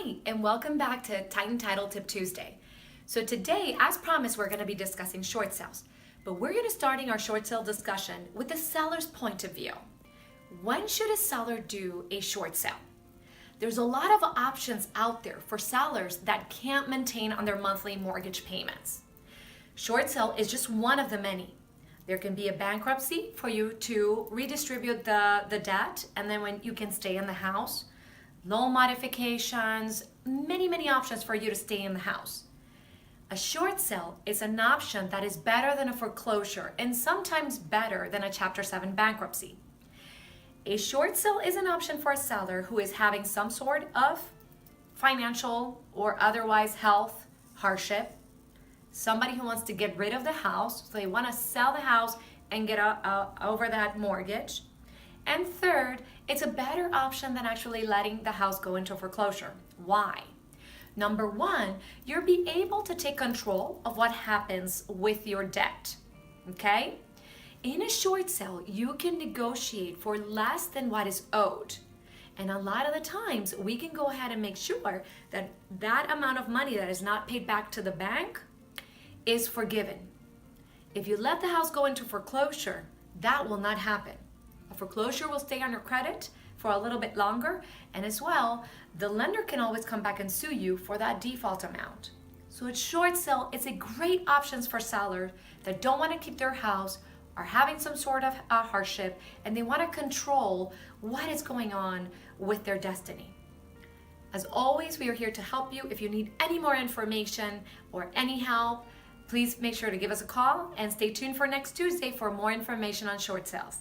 Hi, and welcome back to TitanTitle Tip Tuesday. So today, as promised, we're going to be discussing short sales. But we're going to starting our short sale discussion with the seller's point of view. When should a seller do a short sale? There's a lot of options out there for sellers that can't maintain on their monthly mortgage payments. Short sale is just one of the many. There can be a bankruptcy for you to redistribute the debt, and then when you can stay in the house. Loan modifications, many options for you to stay in the house. A short sale is an option that is better than a foreclosure and sometimes better than a Chapter 7 bankruptcy. A short sale is an option for a seller who is having some sort of financial or otherwise health hardship, somebody who wants to get rid of the house, so they want to sell the house and get over that mortgage. And third, it's a better option than actually letting the house go into foreclosure. Why? Number one, you'll be able to take control of what happens with your debt, okay? In a short sale, you can negotiate for less than what is owed. And a lot of the times, we can go ahead and make sure that that amount of money that is not paid back to the bank is forgiven. If you let the house go into foreclosure, that will not happen. A foreclosure will stay on your credit for a little bit longer, and as well, the lender can always come back and sue you for that default amount. So a short sale is a great option for sellers that don't want to keep their house, are having some sort of hardship, and they want to control what is going on with their destiny. As always, we are here to help you. If you need any more information or any help, please make sure to give us a call and stay tuned for next Tuesday for more information on short sales.